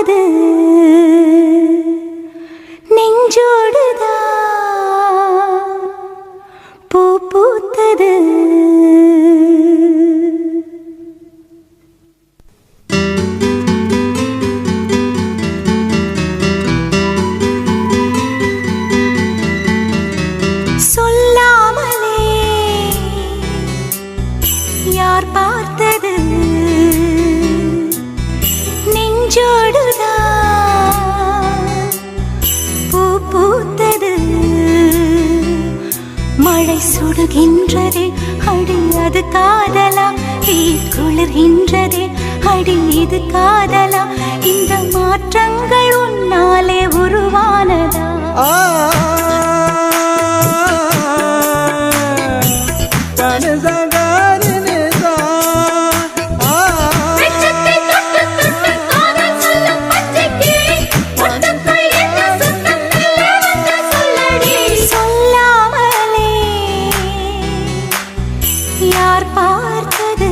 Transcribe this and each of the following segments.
பார்த்தது நெஞ்சோடுதான் பூ பூத்தது. சொல்லாமலே யார் பார்த்தது நெஞ்சோடுதான் பூ பூத்தது. மழை சுடுகின்றதே அடி அது காதலா, தீ குளிர்கின்றதே அடி இது காதலா, இந்த மாற்றங்கள் உன்னாலே உருவானதா? யார் பார்த்தது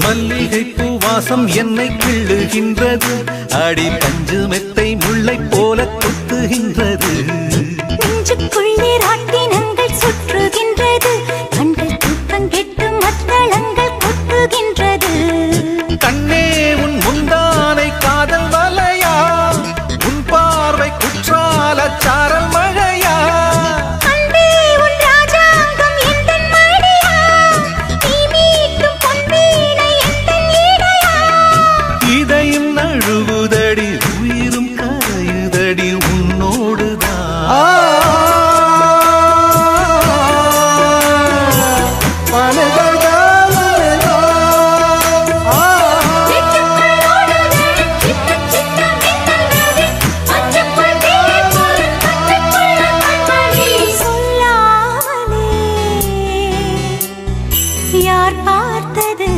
மல்லிகை பூவாசம் என்னை கிள்ளுகின்றது, அடி பஞ்சு மெத்தை முல்லை போல கொத்துகின்றது. நெஞ்சுக்குள்ளே ராட்டினங்கள் சுற்றுகின்றது, கண்கள் தூக்கம் கெட்டு மத்தளங்கள் கொட்டுகின்றது. கண்ணே உன் முந்தானை காதல் வலையா, உன் பார்வை குற்றால சாரல் மழையா, இதயம் நழுவுதடி உயிரும் கரையுதடி உன்னோடுதான். யார் பார்த்தது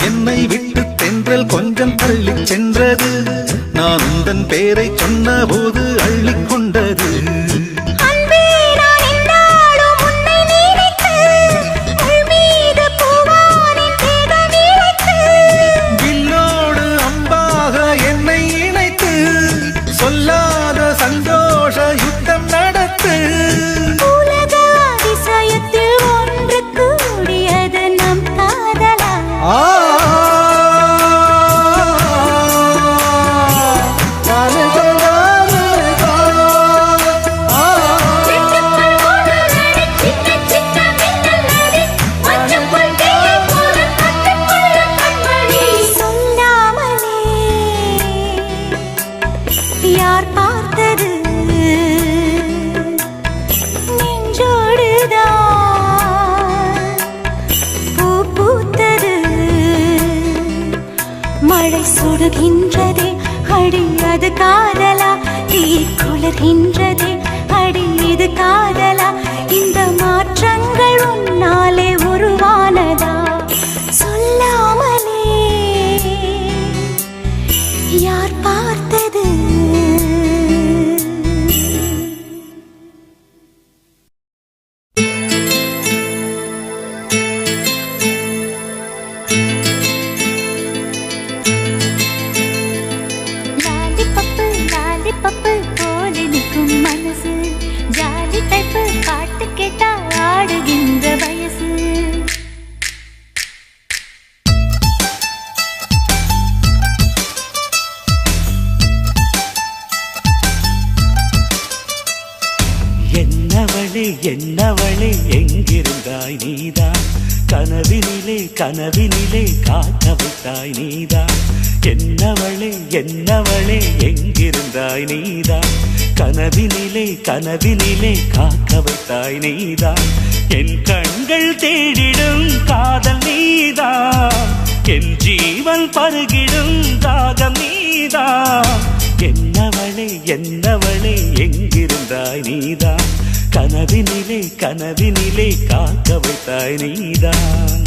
என்னை விட்டு தென்றல் கொஞ்சம் தள்ளி சென்றது, நான் உந்தன் பேரை சொன்ன போது அள்ளிக் கொண்டது. வில்லோடு அம்பாக என்னை இணைத்து சொல்லாத சந்தோஷ யுத்தம் நடத்து. யார் பார்த்தது நெஞ்சோடுதான் பூ பூத்தது. மழை சுடுகின்றதே அடி அது காதலா, தீ குளிர்கின்றதே அடி இது காதலா, இந்த மாற்றங்கள் உன்னாலே உருவானதா? சொல்லாமலே யார் பார்த்தது பப்பு போல நிற்கும் மனசு, ஜாலி டைப்பு என்னவளே எங்கிருந்தாய் நீதான், கனவினிலே கனவினிலே காக்க வைத்தாய் நீதான். என்னவளே என்னவளே எங்கிருந்தாய் நீதான், கனவினிலே கனவினிலே காக்க வைத்தாய் நீதான். என் கண்கள் தேடிடும் காதல் நீதான், என் ஜீவன் பருகிடும் தாகம் நீதான். என்னவளே என்னவளே எங்கிருந்தாய் நீதான், கனவினிலே கனவினிலே காக்க வைத்தாய் நீதான்.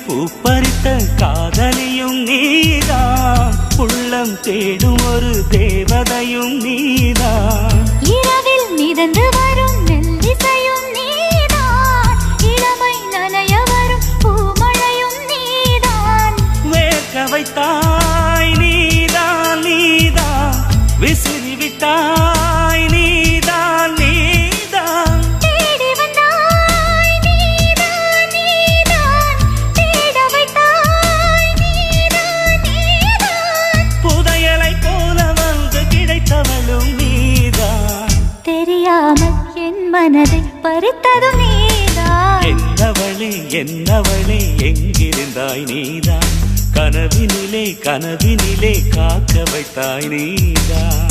பூப்பறித்த காதலியும் நீதான், உள்ளம் தேடும் ஒரு தேவதையும் நீதான். இரவில் மிதந்து வரும் மெல்லிசையும் நீதான், இளமை நனைய வரும் பூமழையும் நீதான். வேர்க்க வைத்தாய் நீதான் நீதான், விசிறி விட்டாய் நீதான் நீதான். தேடி வந்தாய் நீதான் நீதான், தேட வைத்தாய் நீதான் நீதான். புதையலை போல வந்து கிடைத்தவளும் நீதான், தெரியாமல் என் மனதை பறித்ததும் நீதான். என்னவளே என்னவளே எங்கிருந்தாய் நீதான், கனவினிலே கனவினிலே காக்க வைத்தாய் நீதான்.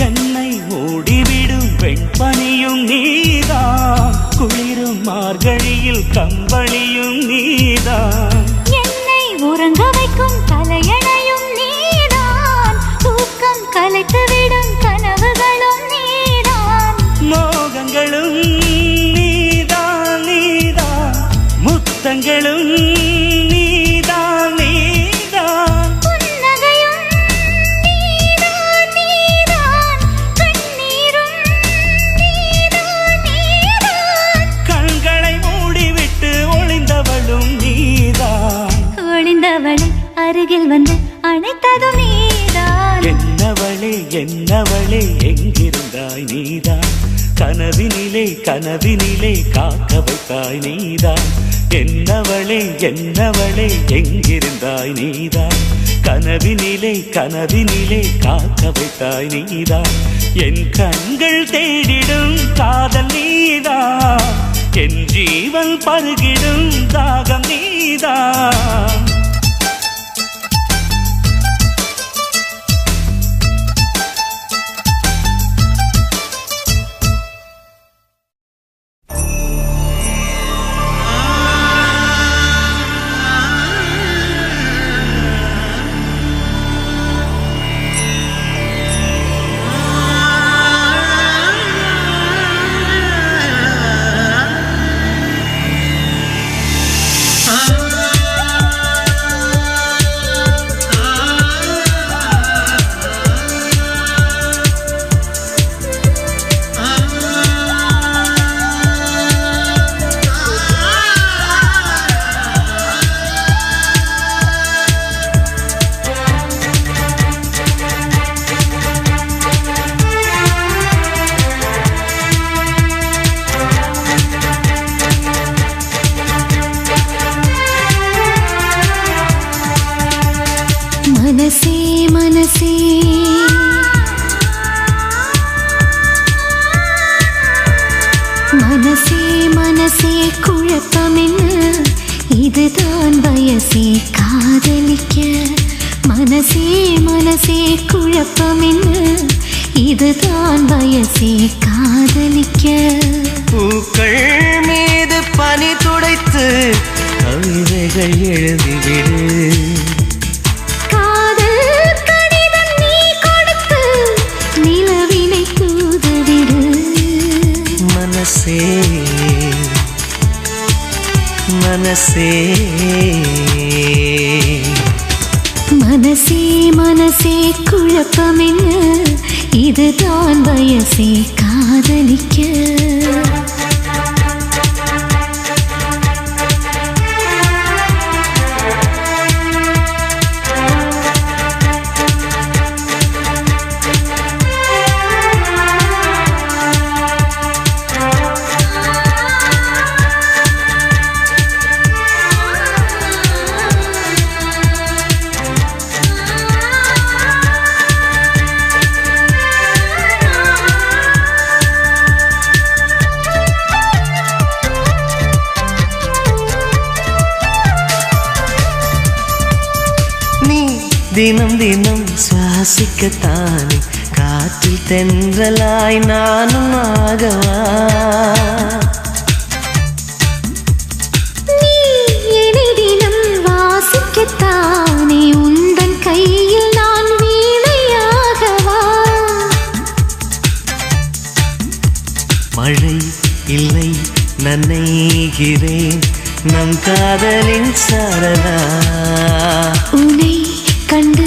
என்னை மூடிவிடும் வெண்பனியும் நீதான், குளிரும் மார்கழியில் கம்பளியும் நீதான். என்னை உறங்க வைக்கும் தலையணையும் நீதான், தூக்கம் கலைத்துவிடும் கனவுகளும் நீதான். மோகங்களும் நீதான் நீதான், முத்தங்களும் நீதான் நீதான். புன்னகையும் நீதான் நீதான், கண்ணீரும் நீதான் நீதான். கண்களை மூடிவிட்டு ஒளிந்தவளும் நீதான், ஒளிந்தவளை அருகில் வந்து அணைத்ததும் நீதான். என்னவளே என்னவளே எங்கிருந்தாய் நீதான், கனவினிலே கனவினிலே காக்க வைத்தாய் நீதான். என்னவளே என்னவளே எங்கிருந்தாய் நீதான், கனவினிலே கனவினிலே காக்க வைத்தாய் நீதான். என் கண்கள் தேடிடும் காதல் நீதான், என் ஜீவன் பருகிடும் தாகம் நீதான். ah மனசே மனசே மனசே மனசே குழப்பம் என்ன இதுதான் வயசே காதலிக்க மனசே மனசே குழப்பம் என்ன இதுதான் வயசே காதலிக்க பூக்கள் மீது பனி துடைத்து கவிதைகள் எழுதிவிடு காதல் கடிதம் நீ கொடுத்து நிலவினை தூதுவிடு மனசே மனசே மனசே மனசே குழப்பம் என்ன இதுதான் வயசே காதலிக்க தினம் தினம் சுவாசிக்கத்தானே காற்றில் தென்றலாய் நானும் ஆகவா நீ என்னை தினம் வாசிக்கத்தானே உந்தன் கையில் நான் வீணையாகவா மழை இல்லை நனைகிறேன் நம் காதலின் சாரதா உன்னை கண்டு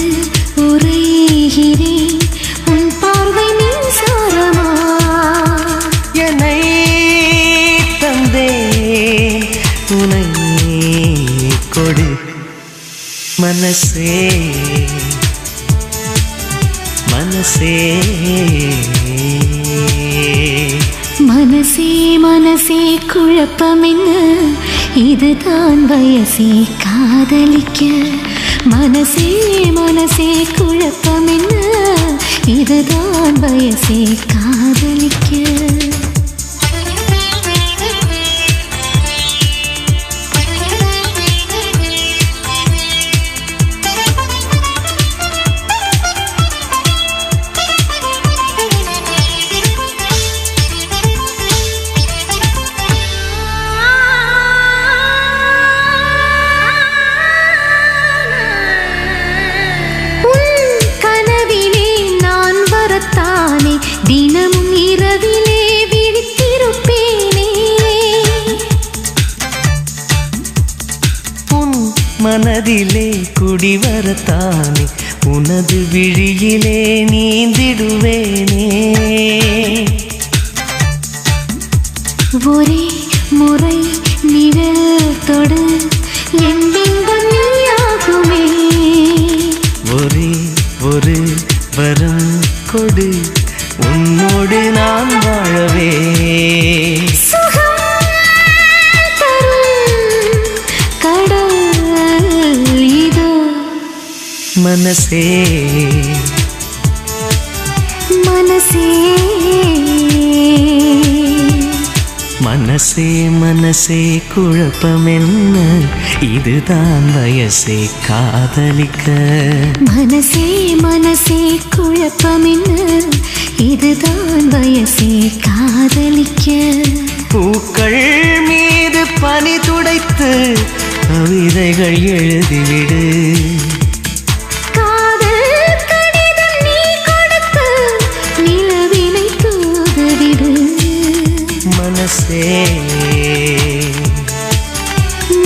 உரைகிறேன் உன் பார்வை மின்சாரமா என்னை தந்தேன் உனை கொடு மனசே மனசே மனசே மனசே குழப்பம் என்ன இதுதான் வயசே காதலிக்க மனசே மனசே குழப்பம் என்ன இதுதான் வயசே காதலிக்க தினமும் இரவிலே விழித்திருப்பேனே உன் மனதிலே குடிவரத்தானே உனது விழியிலே நீந்திடுவேனே ஒரே முறை நிழல் தொடு என் பிம்பம் நீயாகுமே ஒரே ஒரு வரம் கொடு உன்னோடு நான் வாழவே சுகம் தரும் கடல் இதோ மனசே மனசே மனசே மனசே குழப்பம் என்ன இதுதான் வயசே காதலிக்க மனசே மனசே குழப்பம் என்ன இதுதான் வயசே காதலிக்க பூக்கள் மீது பனி துடைத்து கவிதைகள் எழுதிவிடு காதல் கடிதம் நீ கொடுத்து நிலவினை தூதுவிடு மனசே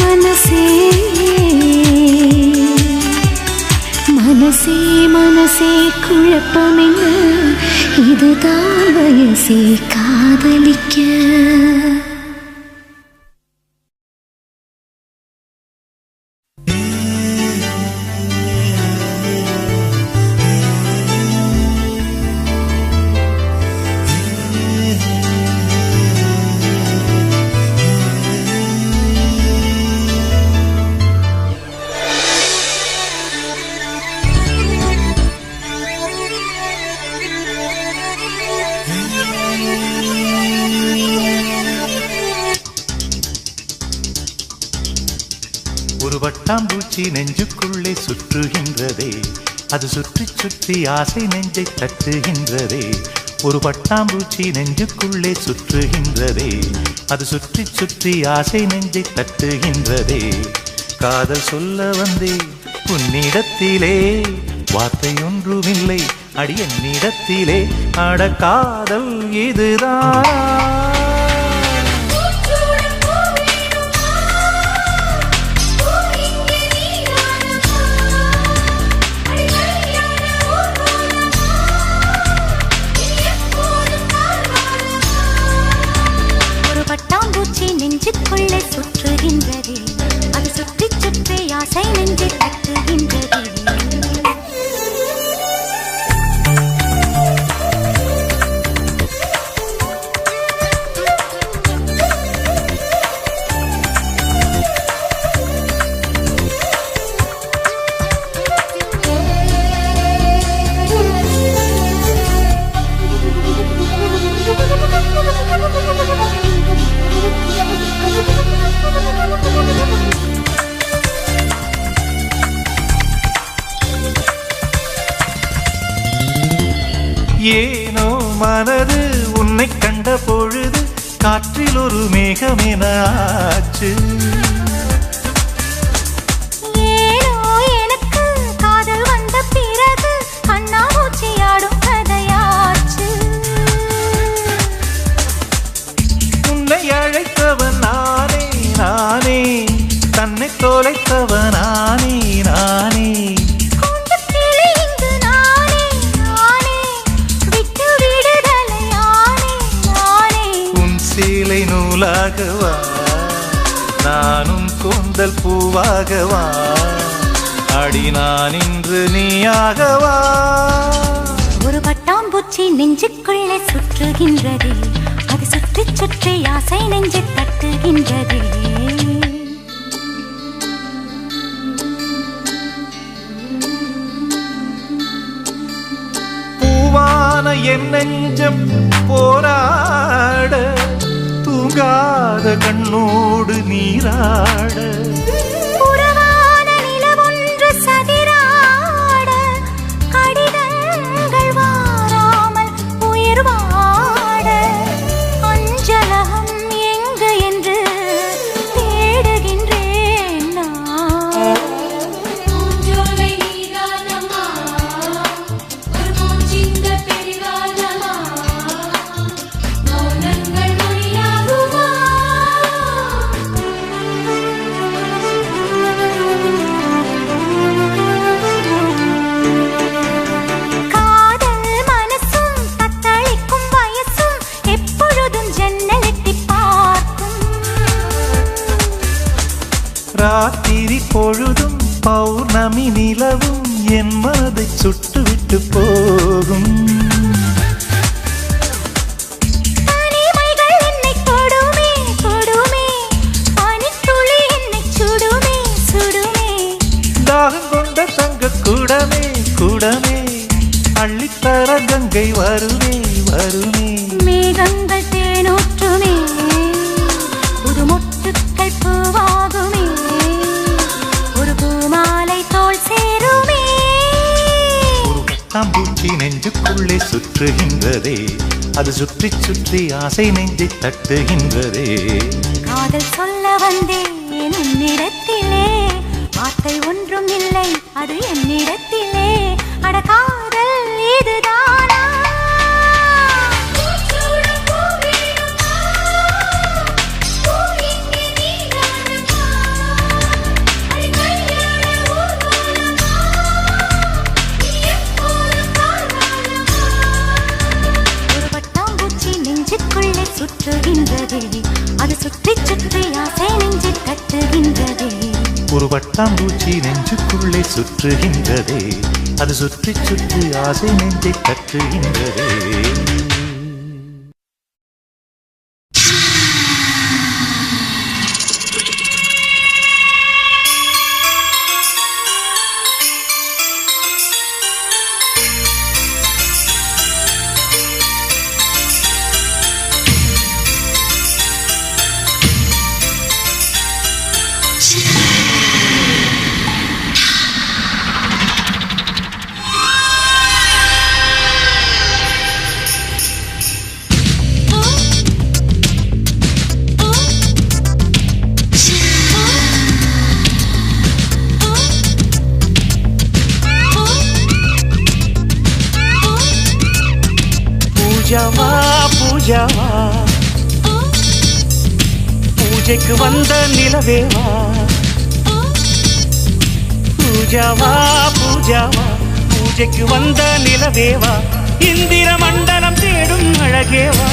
மனசே மனசே மனசே குழப்பம் என்ன இதுதான் வயசே காதலிக்க பட்டாம்பூச்சி நெஞ்சுக்குள்ளே சுற்றுகின்றதே, அது சுற்றி சுற்றி ஆசை நெஞ்சை தட்டுகின்றதே. ஒரு பட்டாம்பூச்சி நெஞ்சுக்குள்ளே சுற்றுகின்றதே, அது சுற்றி சுற்றி ஆசை நெஞ்சை தட்டுகின்றதே. காதல் சொல்ல வந்தே உன்னிடத்திலே, வார்த்தை ஒன்றுமில்லை அடி என்னிடத்திலே. அட காதல் இதுதான். நெஞ்சுக்குள்ளே சுற்றுகின்றதே, அது சுற்றி சுற்றி ஆசை நெஞ்சை தட்டுகின்றதே. ஏனோ மனது உன்னை கண்ட பொழுது காற்றில் ஒரு மேகமென ஆச்சு. ஏனோ எனக்கு காதல் வந்த பிறகு கண்ணாமூச்சி ஆடும் கதையாச்சு. உன்னை அழைத்தவன் நானே நானே, தன்னை தொலைத்தவன் நானே நானே. சீலை நூலாகவா நானும் கூந்தல் பூவாகவா, அடி நான் இன்று நீயாகவா. ஒரு பட்டாம்பூச்சி நெஞ்சுக்குள்ளே சுற்றுகின்றதே, அது சுற்றி சுற்றி ஆசை நெஞ்சை தட்டுகின்றதே. பூவான என் நெஞ்சம் போராட, தூங்காத கண்ணோடு நீராட. புறவான நிலவொன்று சதிராட, கடிதங்கள் வாராமல் உயிர் வாட. அஞ்சலகம் எங்கு என்று தேடுகின்றேன் நான். ராத்திரி பொழுதும் பௌர்ணமி நிலவும் என் மனதை சுட்டுவிட்டு போகும். தனிமைகள் என்னை தொடுமே தொடுமே, பனித்துளி என்னை சுடுமே சுடுமே. தாகம் கொண்ட தங்க குடமே குடமே, அள்ளித்தர கங்கை வருமே வருமே. மேகங்கள் தேனூற்றுமே, புது மொட்டுக்கள் பூவாகுமே, ஒரு பூமாலை தோள் சேருமே. ஒரு பட்டாம்பூச்சி நெஞ்சுக்குள்ளே சுற்றுகின்றதே, அது சுற்றி சுற்றி ஆசை நெஞ்சை தட்டுகின்றதே. காதல் சொல்ல வந்தேன் உன்னிடத்திலே, வார்த்தை ஒன்றும் இல்லை அது என்னிடத்திலே. அட காதல் இதுதானா? ஒரு பட்டாம்பூச்சி நெஞ்சுக்குள்ளே சுற்றுகின்றதே, அது சுற்றி சுற்றி ஆசை நெஞ்சை தட்டுகின்றதே. ஒரு பட்டாம்பூச்சி நெஞ்சுக்குள்ளே சுற்றுகின்றதே, அது சுற்றி சுற்றி ஆசை நெஞ்சை தட்டுகின்றதே. பூஜாவா பூஜாவா பூஜைக்கு வந்த நிலவேவா பூஜாவா பூஜாவா பூஜைக்கு வந்த நிலவேவா இந்திர மண்டலம் தேடும் அழகேவா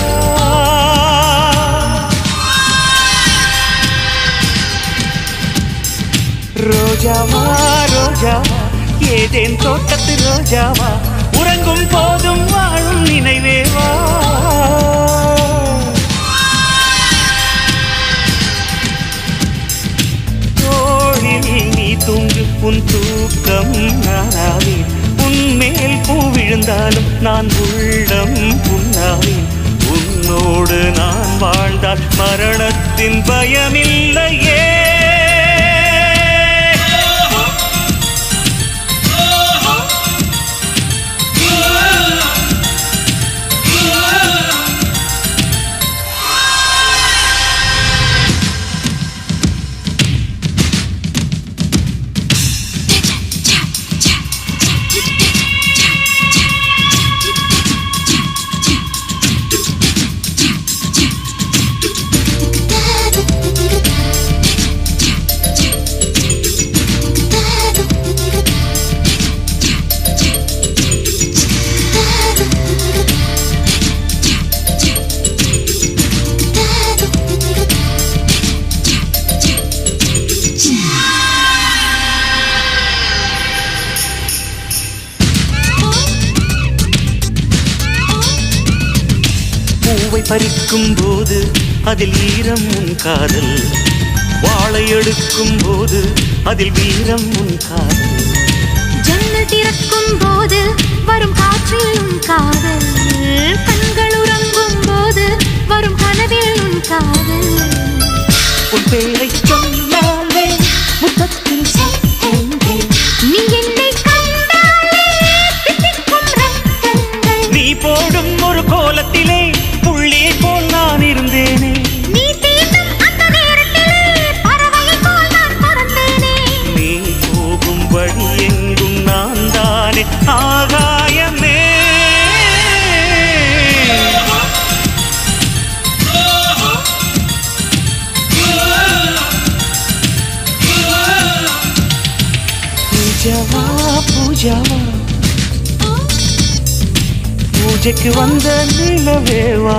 ரோஜாவா ரோஜாவா ஏதேன் தோட்டத்து ரோஜாவா உறங்கும் போதும் வாழும் நினைவேவா தோழில் நீ தூங்கு உன் தூக்கம் நானாவேன் உன்மேல் பூ விழுந்தாலும் நான் உள்ளம் புண்ணாவேன் உன்னோடு நான் வாழ்ந்தால் மரணத்தின் பயமில்லையே பறிக்கும் போது அதில் ஈரம் உன் காதல் வாழை எடுக்கும் போது அதில் வீரம் உன் காதல் ஜன்னல் திறக்கும் போது வரும் காற்றில் உன் காதல் கண்கள் உறங்கும் போது வரும் கனவில் உன் காதல் உன் பேரை சொன்னாலே முத்தத்தில் சேர்த்தேன் நீ என்னை கண்டாலே தித்திக்கும் ரத்தங்கள் நீ போடும் ஒரு கோலத்திலே புள்ளியை போல் நான் இருந்தேனே நீ தீண்டும் அந்த நேரத்திலே பறவையை போல் நான் பறந்தேனே நீ போகும் வழி எங்கும் நான் தானே ஆகாயமே பூஜாவா பூஜாவா பூஜைக்கு வந்த நிலவேவா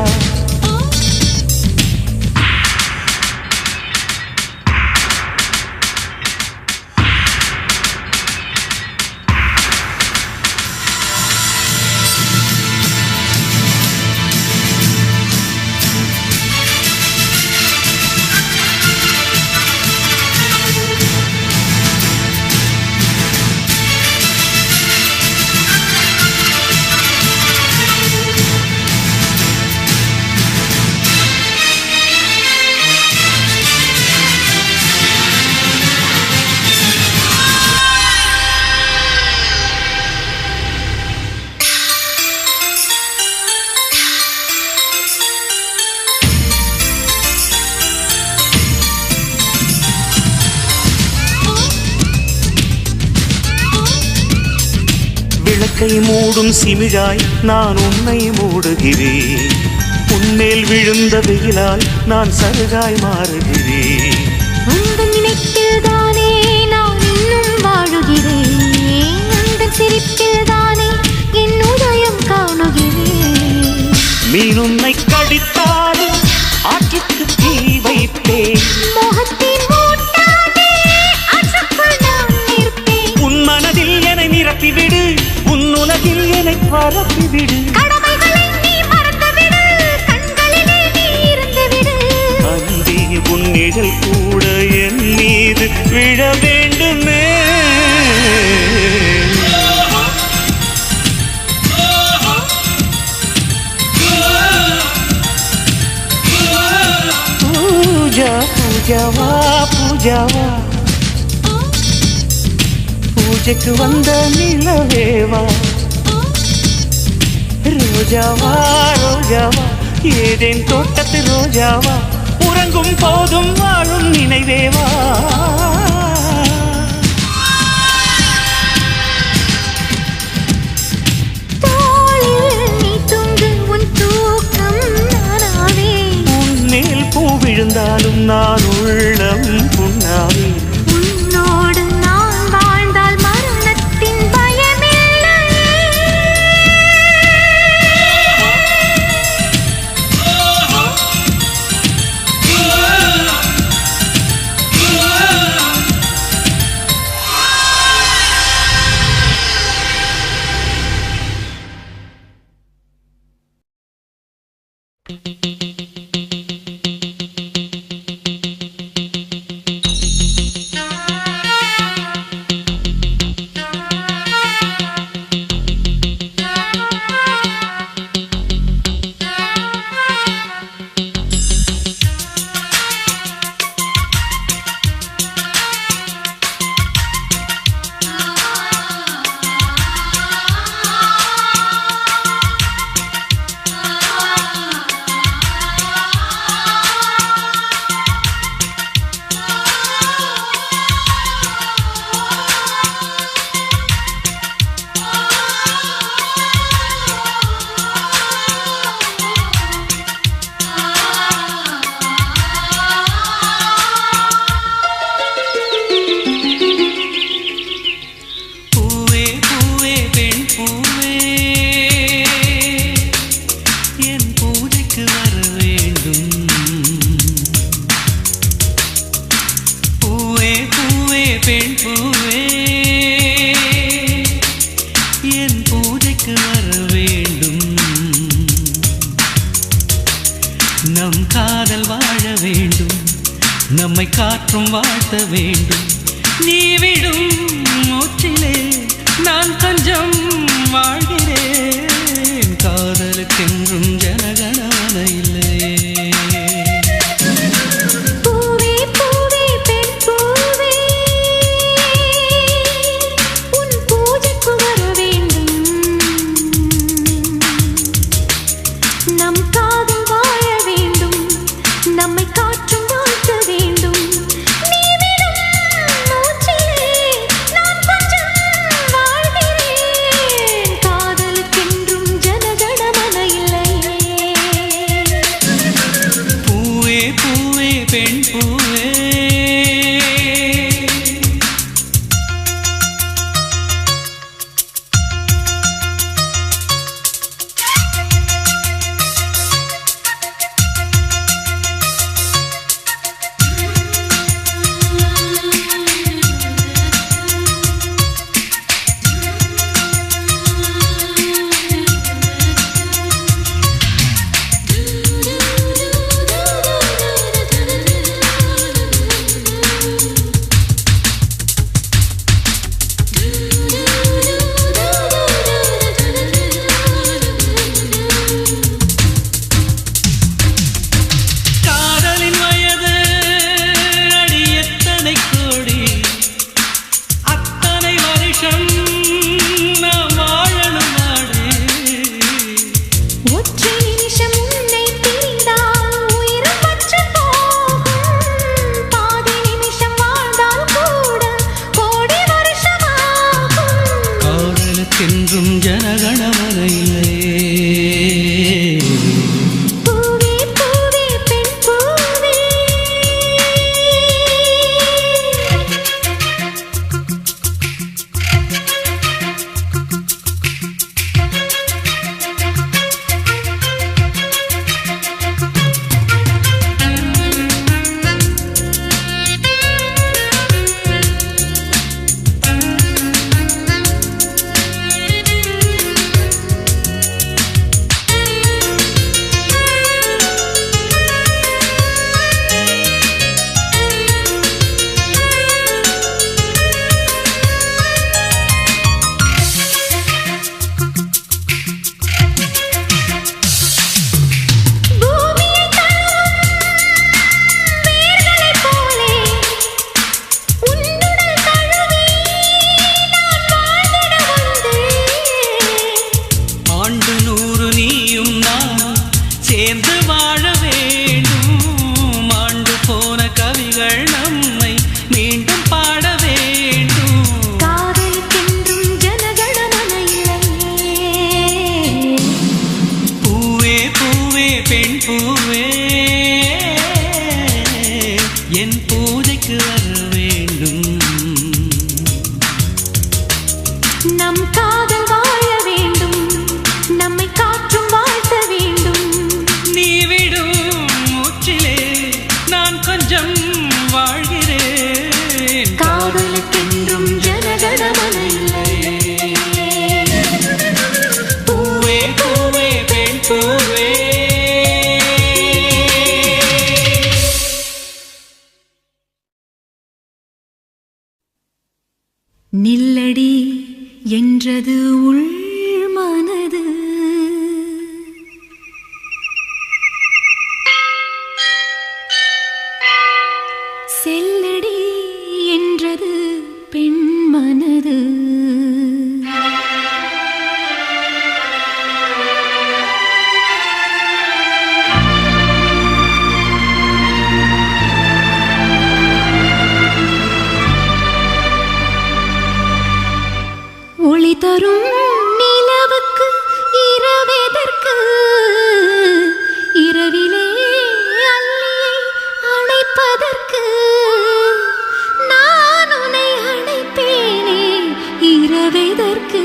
விளக்கை மூடும் சிமிழாய் நான் உன்னை மூடுகிறேன் உன்மேல் விழுந்த வெயிலால் நான் சருகாய் மாறுகிறேன் உந்தன் நினைப்பில் தானே நான் இன்னும் வாழுகிறேன் உந்தன் சிரிப்பில் தானே என் உதயம் காணுகிறேன் மீன் உன்னை கடித்தாலும் ஆற்றுக்கு தீ வைப்பேன் மோகத்தின் மூட்டானே ஆற்றுக்குள் நான் நிற்பேன் உன் மனதில் என்னை நிரப்பிவிடு உன் உலகில் என்னை பரப்பிவிடு கடமைகளை நீ மறந்துவிடு கண்களிலே நீ இருந்துவிடு அன்பே உன் நிழல் கூட என் மீது விழ வேண்டுமே பூஜா பூஜாவா பூஜாவா பூஜைக்கு வந்த நிலவேவா ரோஜாவா ரோஜாவா ஏதேன் தோட்டத்து ரோஜாவா உறங்கும் போதும் வாழும் நினைவேவா தோளில் நீ தூங்கு உன் காற்றும் வாழ்த்த வேண்டும். நீ விடும் மூச்சிலே நான் கொஞ்சம் வாழ்கிறேன். காதலுக்கென்றும் ஜனகணமன இல்லையே. நில்லடி என்றது உள் மனது. செல்லடி என்றது பெண் மனது. ஒளி தரும் நிலவுக்கு இரவெதற்கு, இரவிலே அள்ளியை அணைப்பதற்கு. நான் உன்னை அணைப்பேனே இரவெதற்கு.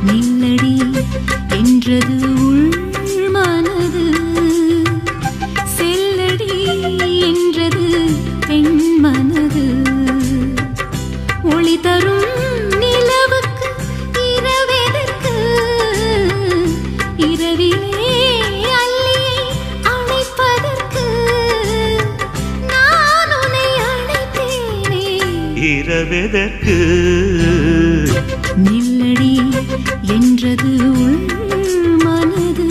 நில்லடி என்றது உள் மனது. செல்லடி என்றது பெண் மனது. ஒளி தரும் நிலவுக்கு இரவெதற்கு நில்லடி என்றது உள் மனது.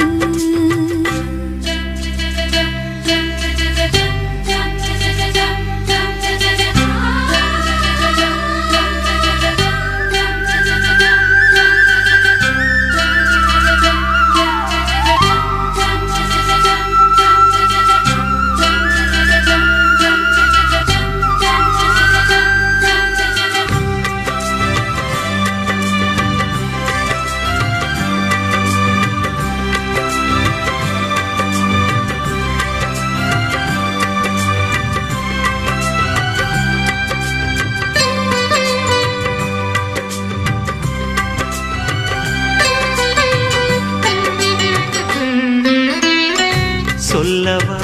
சொல்லவா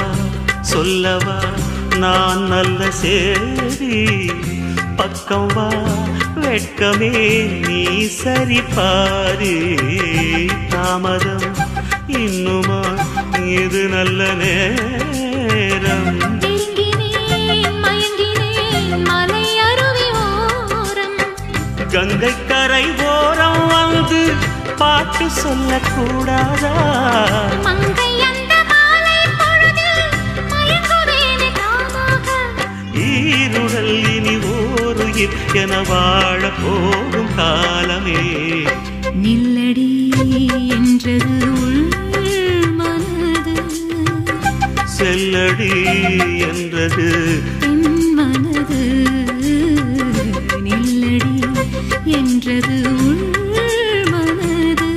சொல்லவா நான் நல்ல சேரி பக்கம் வா வெட்கமே நீ சரி பாரு தாமதம் இன்னுமா இது நல்ல நேரம் மலை அருவி ஓரம் கங்கை கரை ஓரம் வந்து பாட்டு சொல்லக்கூடாதா மங்கை அந்த மாலை பொழுதில் மயங்குவேனே தாமாக ஈருடல் இனி ஓருயிர் என வாழ போகும் காலமே நில்லடி என்றது உள் மனது செல்லடி என்றது என் மனது நில்லடி என்றது உள் மனது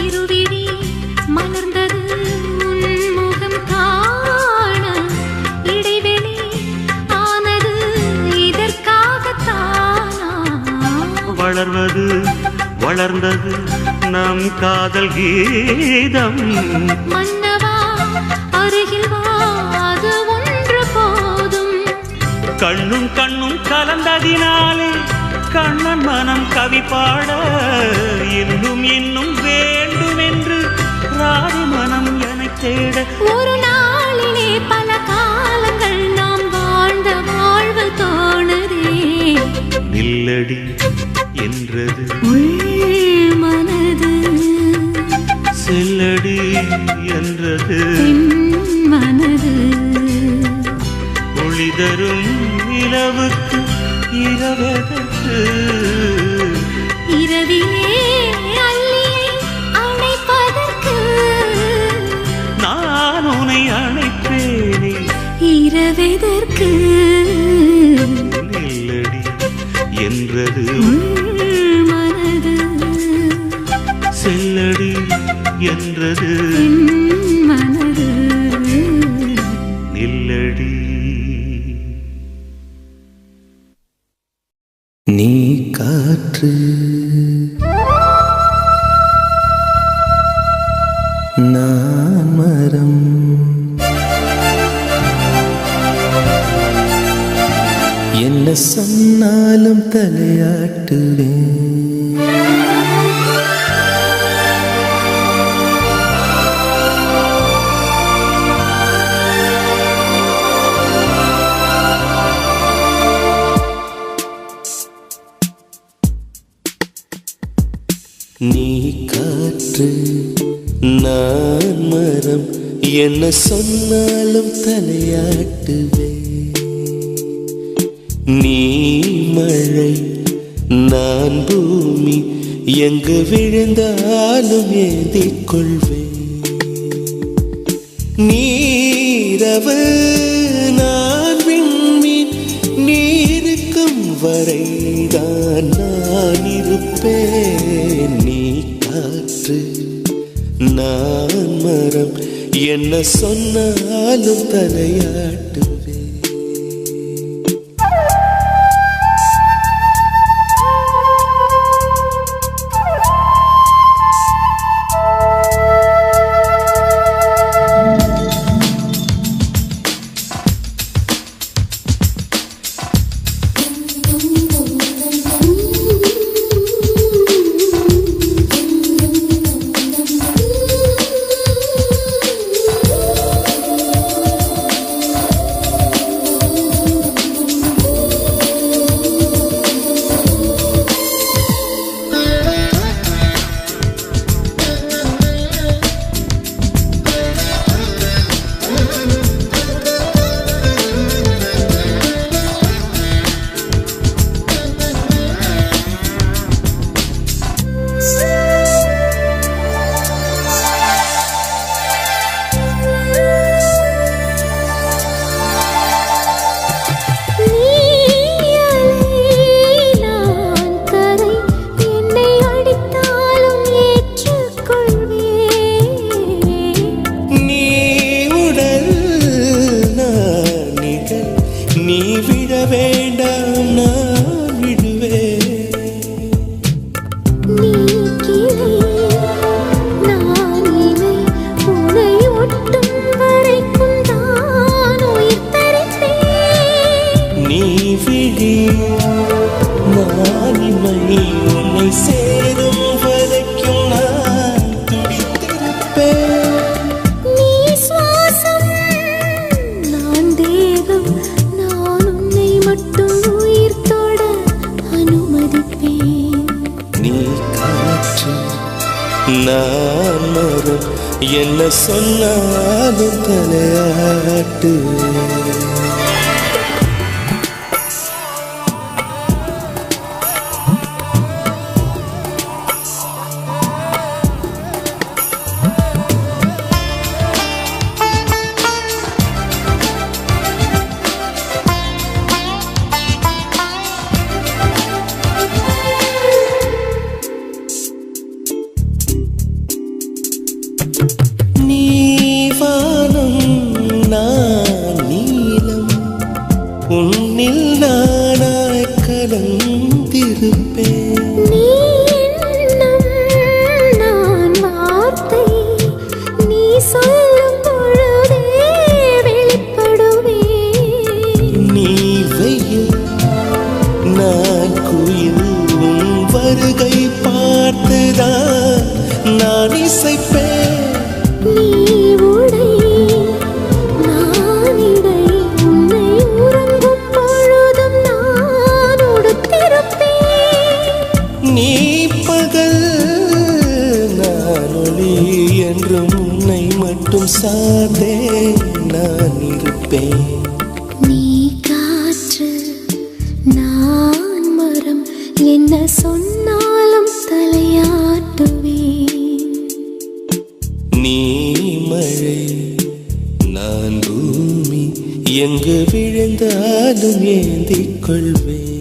இருவிழி மலர்ந்தது உன் முகம் காண இடைவெளி ஆனது இதற்காகத்தானா வளர்வது வளர்ந்தது நம் காதல் கீதம் மன்னவா அருகில் வா அது ஒன்று போதும் கண்ணும் கண்ணும் கலந்ததினாலே கண்ணன் மனம் கவி பாட இன்னும் இன்னும் வேண்டும் என்று ராணி மனம் என தேட ஒரு நாளிலே பல காலங்கள் நாம் வாழ்ந்த வாழ்வு தோணுதே நில்லடி என்றது உள் மனது செல்லடி என்றது என் மனது ஒளி தரும் நிலவுக்கு இரவெதற்கு இரவிலே அள்ளியை அணைப்பதற்கு நான் உன்னை அணைப்பேனே இரவெதற்கு நில்லடி என்றது உள் மனது செல்லடி என்றது என் மனது நில்லடி நீ காற்று நான் மரம் என்ன சொன்னாலும் தலையாட்டுவேன் நீ காற்று நான் மரம் என்ன சொன்னாலும் தலையாட்டுவேன் நீ மழை நான் பூமி எங்கு விழுந்தாலும் ஏந்திக் கொள்வேன் நீரவு நான் விண்மீன் நீருக்கும் வரைதான் நான் இருப்பேன் நீ காற்று நான் மரம் என்ன சொன்னாலும் தலையாட்டுவேன். நீ விட வேண்டாம் நான் விடுவேன். நீ கிளை நான் இலை உனை ஒட்டும் வரைக்கும் தான் உயிர் தரிப்பேன். நீ விழி நான் இமை உன்னை சேரும் வரைக்கும் நான் துடித்திருப்பேன். நீ சுவாசம் நான் தேகம் மட்டும் உயிர் தொட அனுமதிப்பேன். நீ காற்று நான் மரம் என்ன சொன்னாலும் தலையாட்டுவேன். உன்னில் நானாய் கலந்திருப்பேன். நீ எண்ணம் நான் வார்த்தை நீ சொல்லும் பொழுதே வெளிப்படுவேன். நீ வெயில் நான் குயில் உன் வருகை பார்த்துதான் நான் இசைப்பேன். நீ உடை நான் இடை உன்னை உறங்கும் பொழுதும் நான் உடுத்திருப்பேன். நீ பகல் நான் ஒளி என்றும் உன்னை மட்டும் சார்ந்தே நான் இருப்பேன். நீ காற்று நான் மரம் என்ன சொன்னாலும் தலையாட்டுவேன். நீ மழை நான் பூமி எங்கு விழுந்தாலும் ஏந்திக் கொள்வேன்.